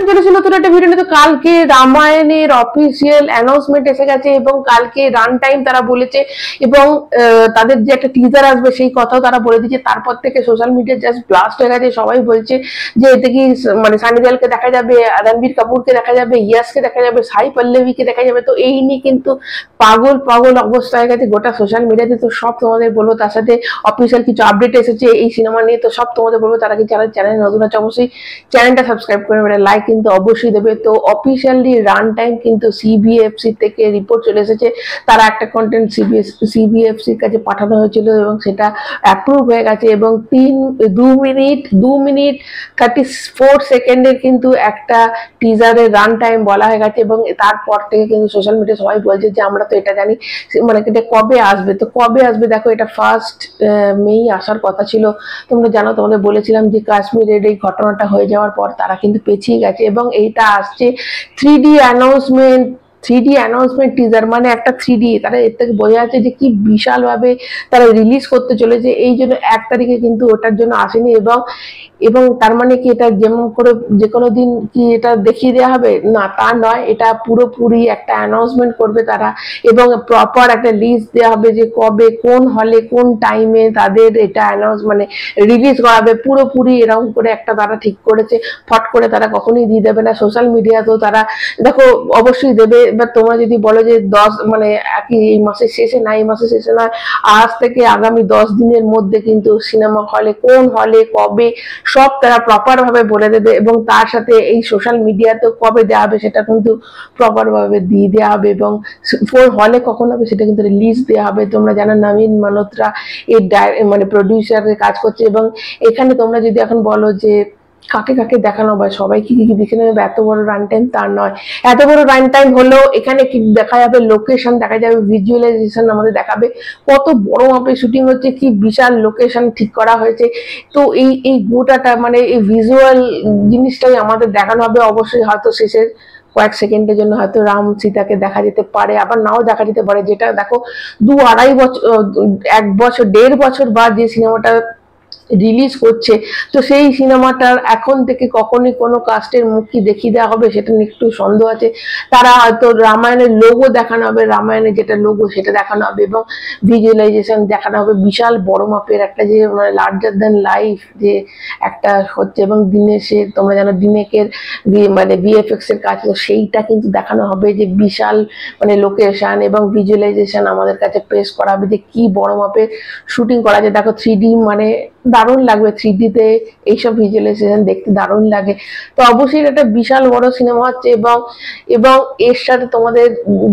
চলেছিল নতুন একটা ভিডিও নিয়ে। তো কালকে রামায়ণের অফিসিয়াল অ্যানাউন্সমেন্ট এসে গেছে এবং কালকে রান টাইম তারা বলেছে এবং তাদের যে একটা টিজার আসবে সেই কথাও তারা বলে দিয়েছে। তারপর থেকে সোশ্যাল মিডিয়া জাস্ট ব্লাস্ট হয়ে গেছে। সবাই বলছে যে এতে কি মানে সানি দেওয়ালকে দেখা যাবে, রণবীর কাপুরকে দেখা যাবে, ইয়াসকে দেখা যাবে, সাই পল্লবীকে দেখা যাবে। তো এই নিয়ে কিন্তু পাগল পাগল অবস্থা হয়ে গেছে গোটা সোশ্যাল মিডিয়াতে। তো সব তোমাদের বলবো, তার সাথে অফিসিয়াল কিছু আপডেট এসেছে এই সিনেমা নিয়ে, তো সব তোমাদের বলবো। তার আগে যারা চ্যানেল নতুন আছে অবশ্যই চ্যানেলটা সাবস্ক্রাইব করে লাইক কিন্তু অবশ্যই দেবে। তো অফিসিয়ালি রান টাইম কিন্তু সিবিএফসি থেকে রিপোর্ট চলে এসেছে। তারা একটা কন্টেন্ট সিবিএফসির কাছে পাঠানো হয়েছিল এবং সেটা অ্যাপ্রুভ হয়ে গেছে এবং 2 মিনিট 34 সেকেন্ডের কিন্তু একটা টিজারের রান টাইম বলা হয়ে গেছে এবং তারপর থেকে কিন্তু সোশ্যাল মিডিয়া সবাই বলছে যে আমরা তো এটা জানি, মানে এটা কবে আসবে। তো কবে আসবে দেখো, এটা 1 মেই আসার কথা ছিল। তোমরা জানো, তোমাদের বলেছিলাম যে কাশ্মীরের এই ঘটনাটা হয়ে যাওয়ার পর তারা কিন্তু পেছিয়ে গেছে এবং এইটা আসছে 3D অ্যানাউন্সমেন্ট টিজার, মানে একটা 3D। তারা এর থেকে বোঝা যাচ্ছে যে কি বিশাল ভাবে তারা রিলিজ করতে চলেছে। এই জন্য 1 তারিখে কিন্তু ওটার জন্য আসেনি এবং তার মানে কি এটা যেমন করে যে কোনো দিন কি এটা দেখিয়ে দেওয়া হবে না, তা নয়। এটা পুরোপুরি একটা অ্যানাউন্সমেন্ট করবে তারা এবং প্রপার একটা লিস্ট দেওয়া হবে যে কবে কোন হলে কোন টাইমে তাদের এটা মানে রিলিজ করাবে। পুরোপুরি এরকম করে একটা তারা ঠিক করেছে, ফট করে তারা কখনোই দিয়ে দেবে না। সোশ্যাল মিডিয়া তো তারা দেখো অবশ্যই দেবে। এবার তোমরা যদি বলো যে 10 মানে এই মাসের শেষে না, এই মাসের শেষে নয়, আজ থেকে আগামী 10 দিনের মধ্যে কিন্তু সিনেমা হলে কোন হলে কবে সব তারা প্রপার ভাবে বলে দেবে এবং তার সাথে এই সোশ্যাল মিডিয়াতে কবে দেওয়া হবে সেটা কিন্তু প্রপার ভাবে দিয়ে দেওয়া হবে এবং হলে কখন হবে সেটা কিন্তু রিলিজ দেওয়া হবে। তোমরা জানো নবীন মালহোত্রা এই মানে প্রডিউসারের কাজ করছে এবং এখানে তোমরা যদি এখন বলো যে কাকে কাকে দেখানো হবে, সবাই কি কি দেখে নেবে এত বড় রান টাইম, তার নয়। এত বড় রান টাইম হলেও এখানে কি দেখা যাবে, লোকেশন দেখা যাবে, ভিজুয়ালাইজেশন আমাদের দেখাবে কত বড় মাপে শুটিং হচ্ছে, কি বিশাল লোকেশন ঠিক করা হয়েছে। তো এই গোটাটা মানে এই ভিজুয়াল জিনিসটাই আমাদের দেখানো হবে। অবশ্যই হয়তো শেষের কয়েক সেকেন্ডের জন্য হয়তো রাম সীতাকে দেখা যেতে পারে, আবার নাও দেখা যেতে পারে। যেটা দেখো 2-2.5 বছর 1 বছর 1.5 বছর বাদ যে সিনেমাটা রিলিজ করছে, তো সেই সিনেমাটার এখন থেকে কখনই কোনো কাস্টের মুখ কি দেখিয়ে দেওয়া হবে সেটা নিয়ে একটু সন্দেহ আছে। তারা হয়তো রামায়ণের লোগো দেখানো হবে, রামায়ণের যেটা লোগো সেটা দেখানো হবে এবং ভিজুয়ালাইজেশন দেখানো হবে। বিশাল বড় মাপের একটা যে লার্জার দ্যান লাইফ যে একটা হচ্ছে এবং দিনেশের, তোমরা জানো দিনেকের মানে ভিএফএক্স এর কাজ, তো সেইটা কিন্তু দেখানো হবে যে বিশাল মানে লোকেশন এবং ভিজুয়ালাইজেশন আমাদের কাছে প্রেস করা হবে যে কি বড় মাপের শুটিং করা যায়। দেখো 3D মানে দারুণ লাগবে, 3D তে এইসব ভিজুয়ালাইজেশন দেখতে দারুণ লাগে। তো অবশ্যই একটা বিশাল বড় সিনেমা হচ্ছে এবং এর সাথে তোমাদের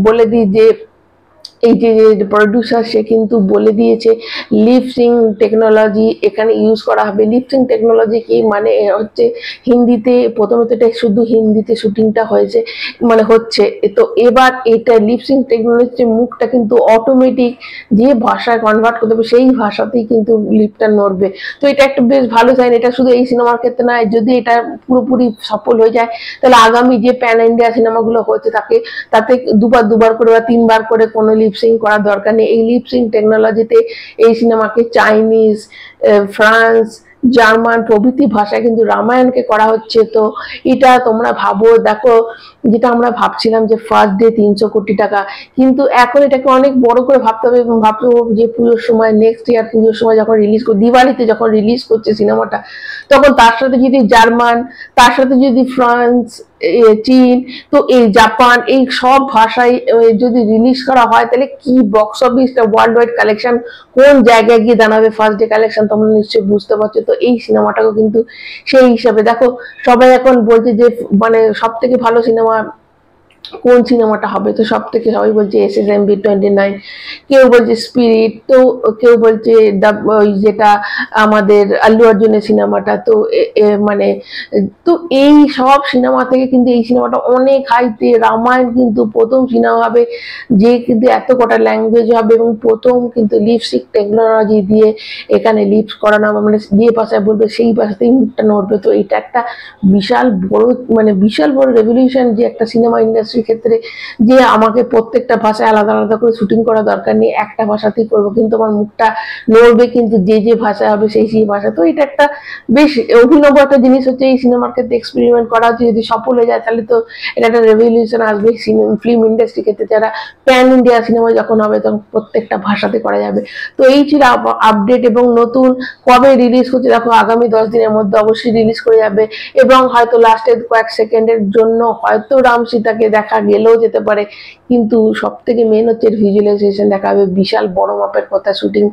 বলে দিই যে এই যে প্রডিউসার সে কিন্তু বলে দিয়েছে লিপসিং টেকনোলজি এখানে ইউজ করা হবে। লিপসিং টেকনোলজি কি মানে হচ্ছে হিন্দিতে, প্রথমে তো এটা শুধু হিন্দিতে শুটিংটা হয়েছে মানে হচ্ছে, তো এবার এটা লিপসিং টেকনোলজির মুখটা কিন্তু অটোমেটিক যে ভাষায় কনভার্ট করতে হবে সেই ভাষাতেই কিন্তু লিপটা নড়বে। তো এটা একটা বেশ ভালো সাইন। এটা শুধু এই সিনেমার ক্ষেত্রে নয়, যদি এটা পুরোপুরি সফল হয়ে যায় তাহলে আগামী যে প্যান ইন্ডিয়া সিনেমাগুলো হচ্ছে তাতে দুবার করে বা 3 বার করে কোনো লিপসিং করার দরকার নেই। এই লিপসিং টেকনোলজিতে এই সিনেমাকে চাইনিজ, ফ্রান্স, জার্মান প্রভৃতি ভাষায় কিন্তু রামায়ণকে করা হচ্ছে। তো এটা তোমরা ভাবো, দেখো যেটা আমরা ভাবছিলাম যে ফার্স্ট ডে 300 কোটি টাকা, কিন্তু এখন এটাকে অনেক বড় করে ভাবতে হবে এবং ভাবতে হবে যে পুজোর সময়, নেক্সট ইয়ার পুজোর সময় যখন রিলিজ করছে, দিওয়ালিতে যখন রিলিজ করছে সিনেমাটা, তখন তার সাথে যদি জার্মান, তার সাথে যদি ফ্রান্স, চীন, তো এই জাপান, এই সব ভাষায় যদি রিলিজ করা হয় তাহলে কি box office world wide collection কোন জায়গায় গিয়ে দাঁড়াবে, ফার্স্ট ডে কালেকশন তোমরা নিশ্চয়ই বুঝতে পারছো। তো এই সিনেমাটাকে কিন্তু সেই হিসাবে দেখো সবাই এখন বলছে যে মানে সব থেকে ভালো সিনেমা কোন সিনেমাটা হবে, তো সব থেকে সবাই বলছে SSMB 29, কেউ বলছে স্পিরিট, তো কেউ বলছে যেটা আমাদের আল্লু অর্জুনের সিনেমাটা। তো মানে তো এই সব সিনেমা থেকে কিন্তু এই সিনেমাটা অনেক হাইতে। রামায়ণ কিন্তু প্রথম সিনেমা হবে যে কিন্তু এত কটা ল্যাঙ্গুয়েজ হবে এবং প্রথম কিন্তু লিপসিং টেকনোলজি দিয়ে এখানে লিপস করানো হবে, মানে যে ভাষায় বলবে সেই ভাষাতেই মুখটা নড়বে। তো এটা একটা বিশাল বড় মানে বিশাল বড় রেভলিউশন যে একটা সিনেমা ইন্ডাস্ট্রি সেক্ষেত্রে যে আমাকে প্রত্যেকটা ভাষায় আলাদা আলাদা করে শুটিং করা দরকার নেই, একটা ভাষাতেই করবো, কিন্তু আমার মুখটা নড়বে কিন্তু যে যে ভাষা হবে সেই সেই ভাষা। তো এটা একটা বেশ অভিনব একটা জিনিস হচ্ছে, এই সিনেমার ক্ষেত্রে এক্সপেরিমেন্ট করা হচ্ছে। যদি সফল হয়ে যায় তাহলে তো এটা একটা রেভলিউশন আসবে ফিল্ম ইন্ডাস্ট্রি ক্ষেত্রে, যারা প্যান ইন্ডিয়া সিনেমা যখন হবে তখন প্রত্যেকটা ভাষাতে করা যাবে। তো এই ছিল আপডেট। এবং নতুন কবে রিলিজ হচ্ছে দেখো, আগামী 10 দিনের মধ্যে অবশ্যই রিলিজ করে যাবে। এবং হয়তো লাস্টের কয়েক সেকেন্ডের জন্য হয়তো রাম সীতাকে দেখা গেলেও যেতে পারে, কিন্তু সব থেকে মেন হচ্ছে ভিজুয়ালাইজেশন দেখা হবে, বিশাল বড় মাপের কথা, শুটিং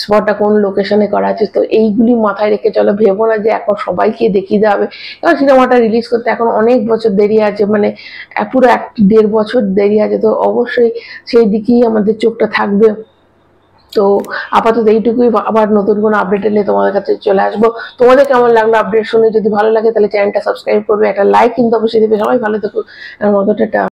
স্পটটা কোন লোকেশনে করা আছে। তো এইগুলি মাথায় রেখে চলো, ভেবো না যে এখন সবাইকে দেখিয়ে দেওয়া হবে, কারণ সিনেমাটা রিলিজ করতে এখন অনেক বছর দেরি আছে, মানে পুরো 1-1.5 বছর দেরি আছে। তো অবশ্যই সেই দিকেই আমাদের চোখটা থাকবে। তো আপাতত এইটুকুই, আবার নতুন কোনো আপডেট এলে তোমাদের কাছে চলে আসবো। তোমাদের কেমন লাগলো আপডেট শুনে? যদি ভালো লাগে তাহলে চ্যানেলটা সাবস্ক্রাইব করবে, একটা লাইক কিন্তু অবশ্যই দেবে। সবাই ভালো থেকো, টাটা।